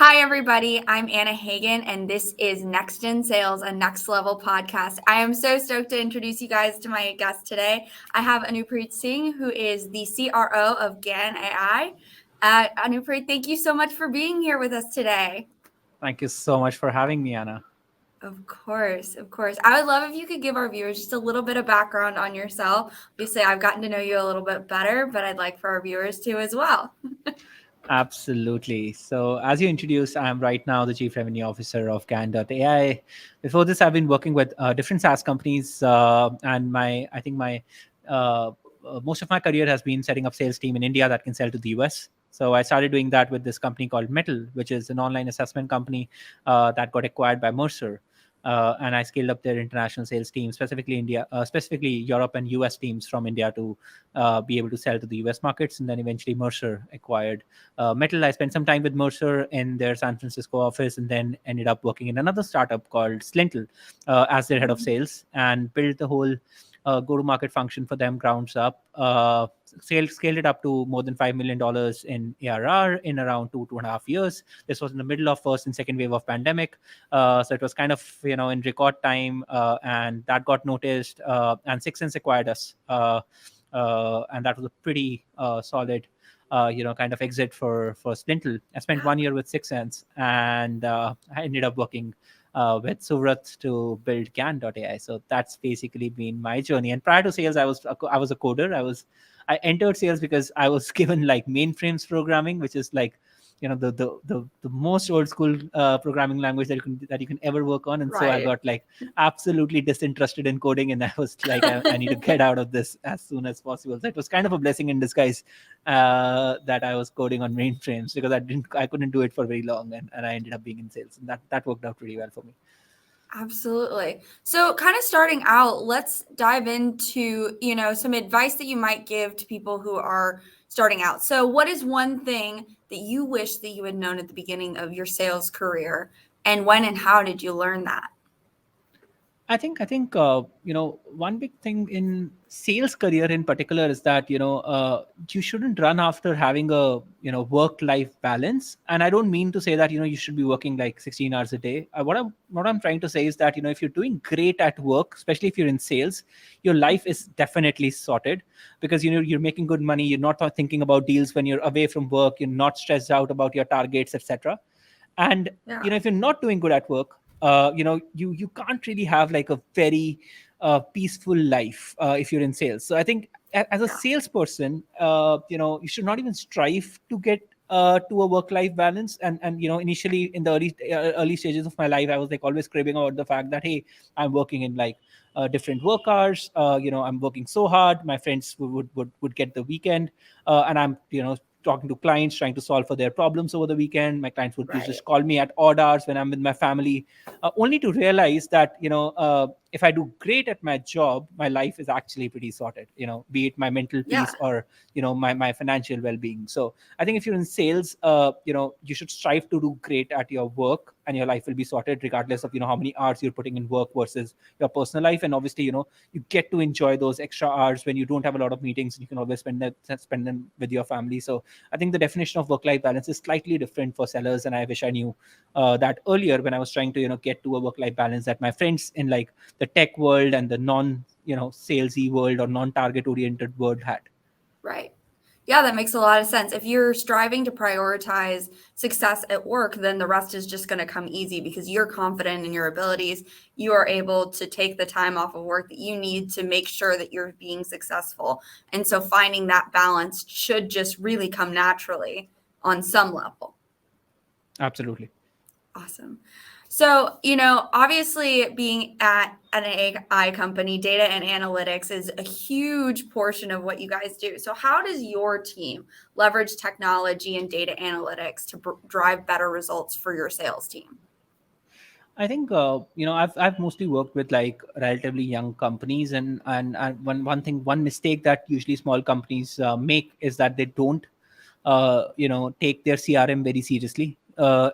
Hi, everybody. I'm Anna Hagan, and this is Next Gen Sales, a next level podcast. I am so stoked to introduce you guys to my guest today. I have Anupreet Singh, who is the CRO of Gan.ai. Anupreet, thank you so much for being here with us today. Thank you so much for having me, Anna. Of course, of course. I would love if you could give our viewers just a little bit of background on yourself. Obviously, I've gotten to know you a little bit better, but I'd like for our viewers to as well. Absolutely. So, as you introduced, I'm right now the Chief Revenue Officer of Gan.ai. Before this, I've been working with different SaaS companies, and I think uh, most of my career has been setting up sales team in India that can sell to the US. So, I started doing that with this company called Metal, which is an online assessment company that got acquired by Mercer. And I scaled up their international sales team, specifically specifically Europe and US teams from India to be able to sell to the US markets. And then eventually Mercer acquired Metal. I spent some time with Mercer in their San Francisco office, and then ended up working in another startup called Slintel as their head of sales, and built the whole go-to-market function for them grounds up. Scaled it up to more than $5 million in ARR in around 2.5 years. This was in the middle of first and second wave of pandemic, so it was kind of in record time, and that got noticed. And Six Sense acquired us, and that was a pretty solid kind of exit for Splintle. I spent 1 year with Six Sense, and I ended up working with Suvrat to build Gan.ai. So that's basically been my journey. And prior to sales, I was a coder. I entered sales because I was given like mainframes programming, which is like the most old school programming language that you can ever work on. And so I Right. got like absolutely disinterested in coding, and I was like, I need to get out of this as soon as possible. So it was kind of a blessing in disguise that I was coding on mainframes, because I couldn't do it for very long, and I ended up being in sales, and that worked out pretty well for me. Absolutely. So, kind of starting out, let's dive into, some advice that you might give to people who are starting out. So, what is one thing that you wish that you had known at the beginning of your sales career, and when and how did you learn that? I think one big thing in sales career in particular is that you shouldn't run after having a work life balance. And I don't mean to say that you should be working like 16 hours a day. What I'm trying to say is that if you're doing great at work, especially if you're in sales, your life is definitely sorted, because you're making good money. You're not thinking about deals when you're away from work. You're not stressed out about your targets, etc. And Yeah. if you're not doing good at work, you can't really have like a very peaceful life if you're in sales. So I think as a Yeah. salesperson, you should not even strive to get to a work life balance. And initially in the early stages of my life, I was like always cribbing about the fact that, hey, I'm working in like different work hours. I'm working so hard. My friends would get the weekend, and I'm talking to clients, trying to solve for their problems over the weekend. My clients would Right. just call me at odd hours when I'm with my family, only to realize that if I do great at my job, my life is actually pretty sorted. Be it my mental Yeah. peace or my financial well-being. So I think if you're in sales, you should strive to do great at your work, and your life will be sorted regardless of how many hours you're putting in work versus your personal life. And obviously, you get to enjoy those extra hours when you don't have a lot of meetings, and you can always spend them with your family. So I think the definition of work-life balance is slightly different for sellers, and I wish I knew that earlier when I was trying to get to a work-life balance that my friends in like the tech world and the non salesy world or non-target oriented world had. Right. Yeah, that makes a lot of sense. If you're striving to prioritize success at work, then the rest is just going to come easy because you're confident in your abilities. You are able to take the time off of work that you need to make sure that you're being successful. And so finding that balance should just really come naturally on some level. Absolutely. Awesome. So, obviously being at an AI company, data and analytics is a huge portion of what you guys do. So, how does your team leverage technology and data analytics to drive better results for your sales team? I think I've mostly worked with like relatively young companies, and one mistake that usually small companies make is that they don't take their CRM very seriously.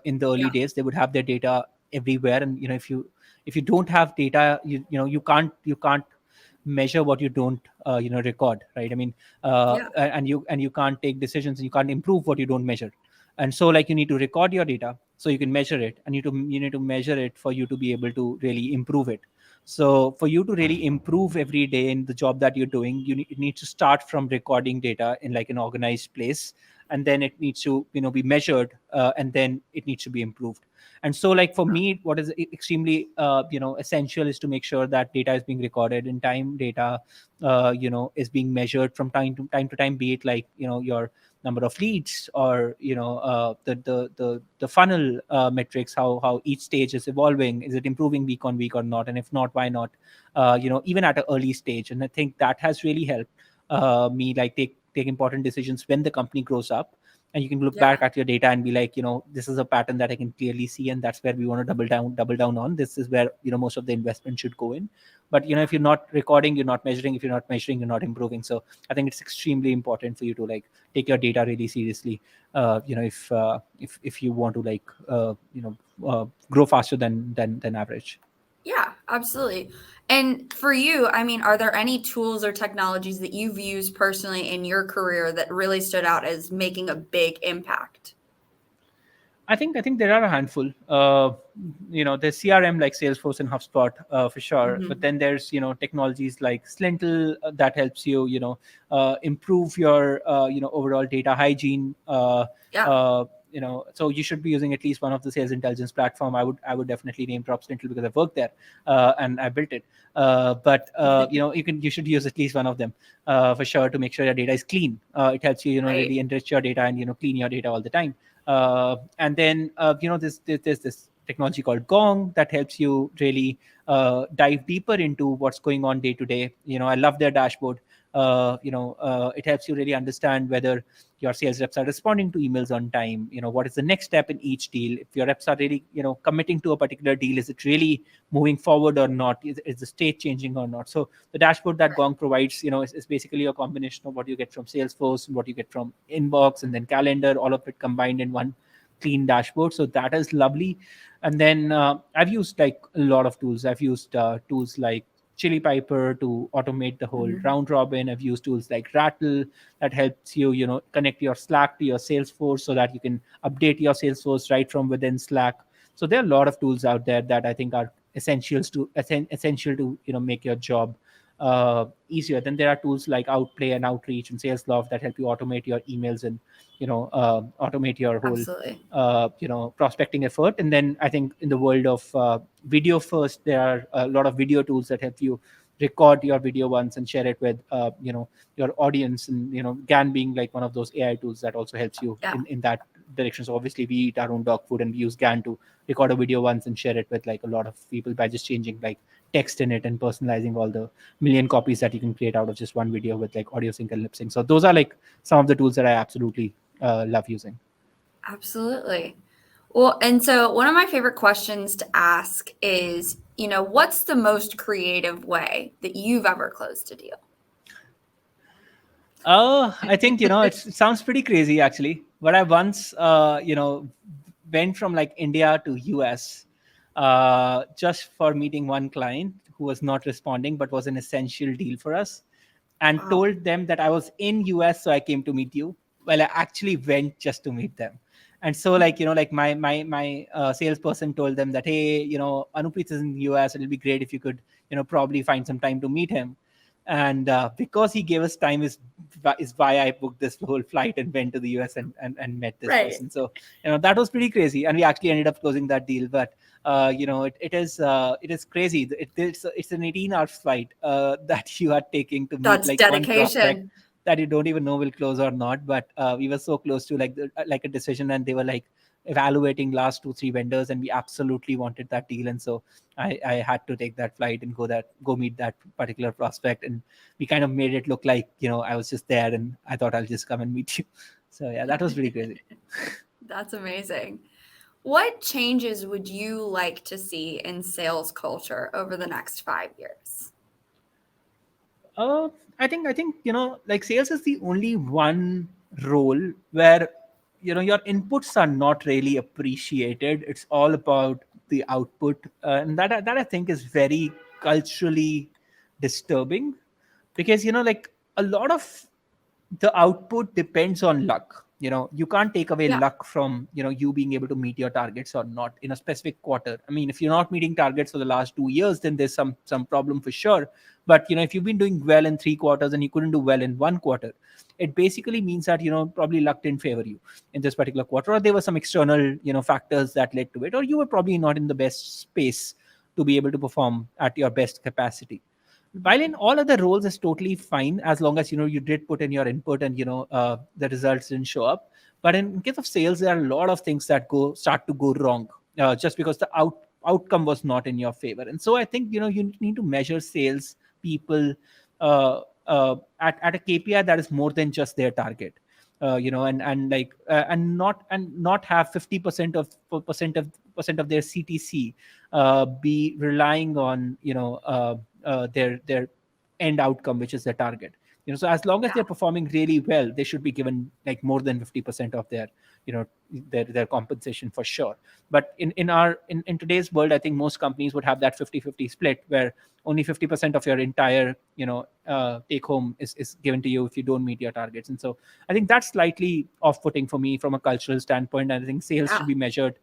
In the early Yeah. days, they would have their data everywhere, and if you don't have data, you can't measure what you don't record, right? I mean, Yeah. and you can't take decisions, and you can't improve what you don't measure. And so like you need to record your data so you can measure it, and you need to measure it for you to be able to really improve it. So for you to really improve every day in the job that you're doing, you need to start from recording data in like an organized place, and then it needs to be measured, and then it needs to be improved. And so like for me, what is extremely essential is to make sure that data is being recorded in time. Data is being measured from time to time, be it like your number of leads, or the funnel metrics, how each stage is evolving, is it improving week on week or not, and if not, why not, even at an early stage. And I think that has really helped me like take important decisions when the company grows up. And you can look Yeah. back at your data and be like, this is a pattern that I can clearly see, and that's where we want to double down on. This is where most of the investment should go in. But if you're not recording, you're not measuring. If you're not measuring, you're not improving. So I think it's extremely important for you to like take your data really seriously, if you want to like grow faster than average. Yeah, absolutely. And for you, I mean, are there any tools or technologies that you've used personally in your career that really stood out as making a big impact? I think there are a handful. There's CRM like Salesforce and HubSpot, for sure. But Hmm. then there's technologies like Slintel, that helps you improve your overall data hygiene. Yeah. So you should be using at least one of the sales intelligence platform. I would definitely name drop Slintel because I've worked there, and I built it. But you should use at least one of them, for sure, to make sure your data is clean. It helps you Right. really enrich your data and clean your data all the time. And then there's this technology called Gong that helps you really dive deeper into what's going on day to day. I love their dashboard. It helps you really understand whether your sales reps are responding to emails on time. What is the next step in each deal? If your reps are really committing to a particular deal, is it really moving forward or not? Is the state changing or not? So the dashboard that Gong provides, is basically a combination of what you get from Salesforce and what you get from Inbox and then Calendar, all of it combined in one clean dashboard. So that is lovely. And then I've used like a lot of tools. I've used tools like Chili Piper to automate the whole Mhm. round robin. I've used tools like Rattle that helps you, connect your Slack to your Salesforce so that you can update your Salesforce right from within Slack. So there are a lot of tools out there that I think are essential to make your job easier. Then there are tools like Outplay and Outreach and Salesloft that help you automate your emails and automate your whole Absolutely. prospecting effort. And then I think in the world of video first, there are a lot of video tools that help you record your video once and share it with your audience. And Gan being like one of those AI tools that also helps you Yeah. in that direction. So obviously we eat our own dog food, and we use Gan to record a video once and share it with like a lot of people by just changing like text in it and personalizing all the million copies that you can create out of just one video with like audio sync and lip sync. So those are like some of the tools that I absolutely love using. Absolutely. Well, and so one of my favorite questions to ask is, what's the most creative way that you've ever closed a deal? I think it sounds pretty crazy actually. But I once, went from like India to US, just for meeting one client who was not responding, but was an essential deal for us, and Wow. told them that I was in US, so I came to meet you. Well, I actually went just to meet them. And so, like like my salesperson told them that, hey, Anupreet is in the US. It'll be great if you could, probably find some time to meet him. And because he gave us time is why I booked this whole flight and went to the US and met this Right. person. So that was pretty crazy, and we actually ended up closing that deal. But it is crazy. It's an 18-hour flight that you are taking to meet That's like one prospect dedication. that you don't even know will close or not. But we were so close to like a decision, and they were like evaluating last 2 3 vendors, and we absolutely wanted that deal. And so I had to take that flight and go meet that particular prospect. And we kind of made it look like I was just there, and I thought I'll just come and meet you. So yeah, that was pretty crazy. That's amazing. What changes would you like to see in sales culture over the next 5 years? Uh, I think like sales is the only one role where your inputs are not really appreciated. It's all about the output, and that I think is very culturally disturbing, because like a lot of the output depends on luck. You can't take away Yeah. luck from you being able to meet your targets or not in a specific quarter. I mean, if you're not meeting targets for the last 2 years, then there's some problem for sure. But if you've been doing well in 3 quarters and you couldn't do well in 1 quarter, it basically means that probably luck didn't favor you in this particular quarter, or there were some external factors that led to it, or you were probably not in the best space to be able to perform at your best capacity. While in all other roles is totally fine, as long as you did put in your input and the results didn't show up. But in case of sales, there are a lot of things that start to go wrong, just because the outcome was not in your favor. And so I think you need to measure sales people at a KPI that is more than just their target. And not have 50% of their CTC be relying on their end outcome, which is their target. So as long as Yeah. they're performing really well, they should be given like more than 50% of their you know their compensation for sure. But in today's world, I think most companies would have that 50-50 split, where only 50% of your entire take home is given to you if you don't meet your targets. And so I think that's slightly off-putting for me from a cultural standpoint. I think sales Yeah. should be measured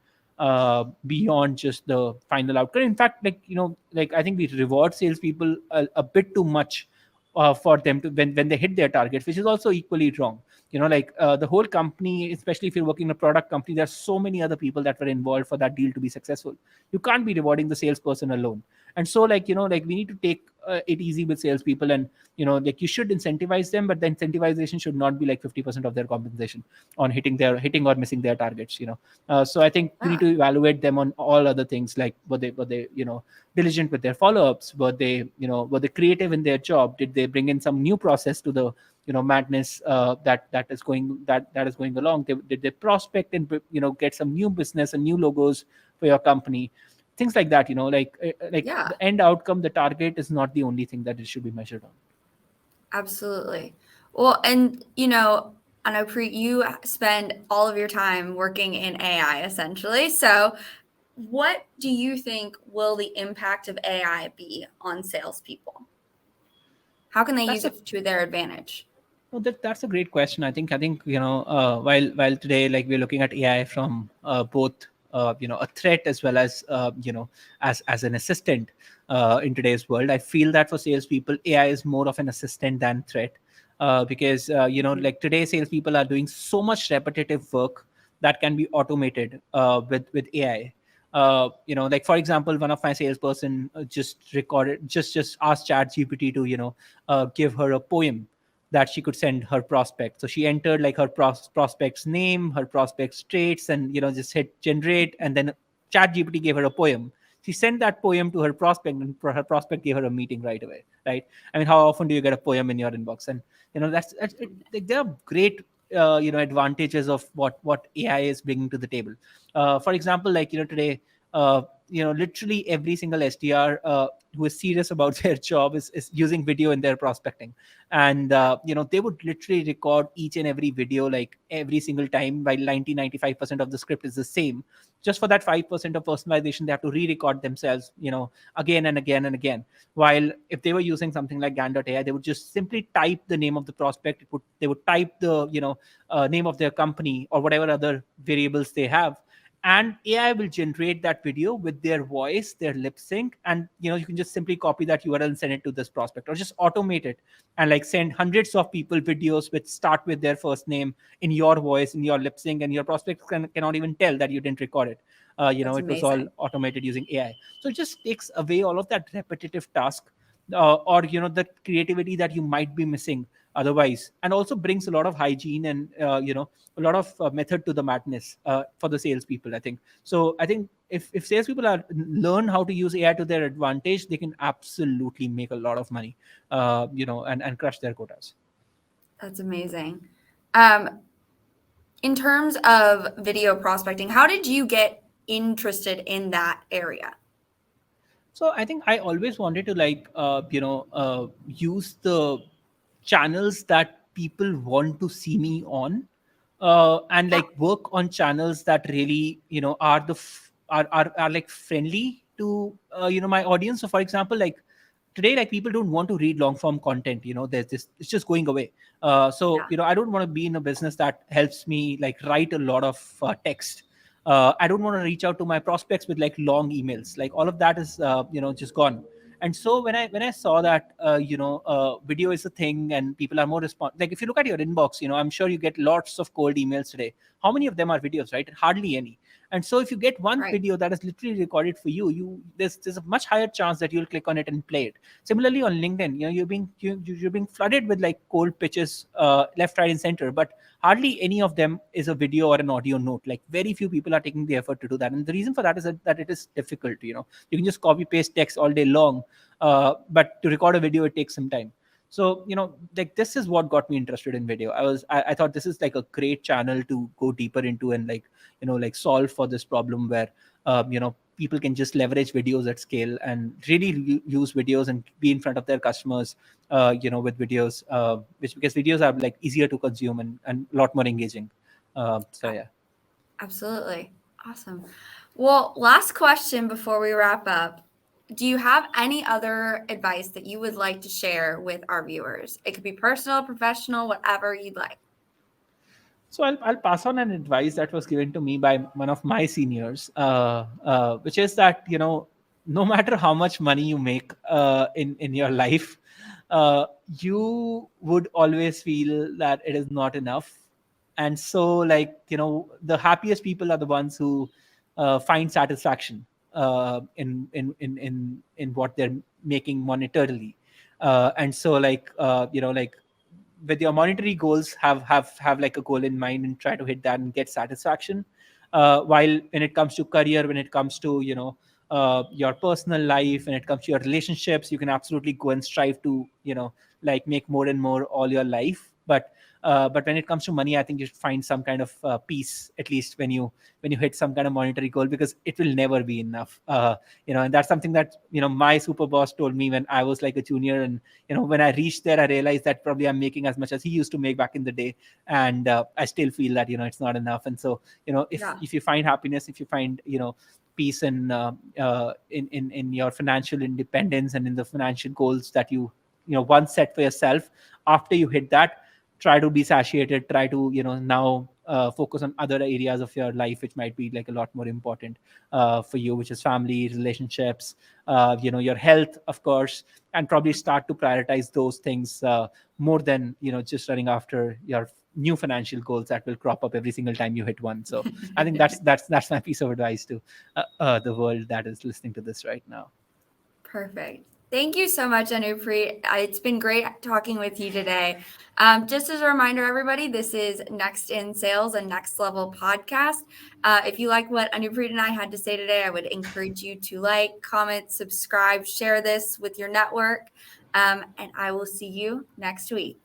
beyond just the final outcome. In fact, like I think we reward salespeople a bit too much for them to when they hit their targets, which is also equally wrong. The whole company, especially if you're working in a product company, there's so many other people that were involved for that deal to be successful. You can't be rewarding the salesperson alone. And so, like we need to take it easy with salespeople, and like you should incentivize them, but the incentivization should not be like 50% of their compensation on hitting or missing their targets. So I think we need Yeah. to evaluate them on all other things, like were they diligent with their follow-ups, were they creative in their job, did they bring in some new process to the madness that is going along, did they prospect and get some new business and new logos for your company, things like that. Like Yeah. the end outcome, the target is not the only thing that it should be measured on. Absolutely. Well, and Anupreet, you spend all of your time working in AI essentially. So, what do you think will the impact of AI be on salespeople? How can they use That's a it to their advantage? No, that's a great question. I think while today, like, we're looking at AI from both a threat as well as as an assistant in today's world. I feel that for salespeople, AI is more of an assistant than threat, because Mhm. like today, salespeople are doing so much repetitive work that can be automated with AI. Like, for example, one of my salesperson just asked ChatGPT to give her a poem that she could send her prospect. So she entered like her prospect's name, her prospect's traits, and just hit generate, and then ChatGPT gave her a poem. She sent that poem to her prospect, and her prospect gave her a meeting right away. Right? I mean, how often do you get a poem in your inbox? And that's it, like, there are great advantages of what AI is bringing to the table. For example, like today. Literally every single SDR who is serious about their job is using video in their prospecting, and they would literally record each and every video like every single time, while 90-95% of the script is the same. Just for that 5% of personalization, they have to re-record themselves again and again and again. While if they were using something like Gan.ai, they would just simply type the name of the prospect. They would type the name of their company or whatever other variables they have, and AI will generate that video with their voice, their lip sync, and you can just simply copy that URL and send it to this prospect, or just automate it and like send hundreds of people videos which start with their first name in your voice, in your lip sync, and your prospects cannot even tell that you didn't record it. That's It was all amazing. automated using AI. So it just takes away all of that repetitive task, or the creativity that you might be missing otherwise, and also brings a lot of hygiene and a lot of method to the madness for the salespeople, I think. So I think if salespeople learn how to use AI to their advantage, they can absolutely make a lot of money, and crush their quotas. That's amazing. Um, in terms of video prospecting, how did you get interested in that area? So I think I always wanted to use the channels that people want to see me on, and Yeah. like work on channels that really are like friendly to my audience. So for example, like today, like, people don't want to read long form content. There's this, it's just going away. So, Yeah. I don't want to be in a business that helps me like write a lot of text. I don't want to reach out to my prospects with like long emails. Like, all of that is just gone. And so when I saw that video is a thing and people are more like, if you look at your inbox, I'm sure you get lots of cold emails today. How many of them are videos, right? Hardly any. And so if you get one Right. video that is literally recorded for you, there's a much higher chance that you'll click on it and play it. Similarly on LinkedIn, you're being flooded with like cold pitches, left, right, and center, but hardly any of them is a video or an audio note. Like, very few people are taking the effort to do that, and the reason for that is that it is difficult. You can just copy paste text all day long, but to record a video it takes some time. So, like, this is what got me interested in video. I thought this is like a great channel to go deeper into and like, like solve for this problem where people can just leverage videos at scale and really use videos and be in front of their customers, with videos, which, because videos are like easier to consume and a lot more engaging. So yeah. Absolutely. Awesome. Well, last question before we wrap up. Do you have any other advice that you would like to share with our viewers? It could be personal, professional, whatever you'd like. So I'll pass on an advice that was given to me by one of my seniors, which is that, no matter how much money you make in your life, you would always feel that it is not enough. And so, like, the happiest people are the ones who find satisfaction in what they're making monetarily. And so, like, like, with your monetary goals, have like a goal in mind and try to hit that and get satisfaction. While when it comes to career, when it comes to your personal life, when it comes to your relationships, you can absolutely go and strive to like make more and more all your life. But when it comes to money, I think you should find some kind of peace, at least when you hit some kind of monetary goal, because it will never be enough. And that's something that my super boss told me when I was like a junior. And when I reached there, I realized that probably I'm making as much as he used to make back in the day. And I still feel that it's not enough. And so if Yeah. if you find happiness, if you find peace in your financial independence and in the financial goals that you once set for yourself, after you hit that, try to be satiated, try to now focus on other areas of your life which might be like a lot more important for you, which is family, relationships, your health, of course. And probably start to prioritize those things more than just running after your new financial goals that will crop up every single time you hit one. So I think that's my piece of advice to the world that is listening to this right now. Perfect. Thank you so much, Anupreet. It's been great talking with you today. Just as a reminder, everybody, this is Next in Sales and Next Level podcast. If you like what Anupreet and I had to say today, I would encourage you to like, comment, subscribe, share this with your network. And I will see you next week.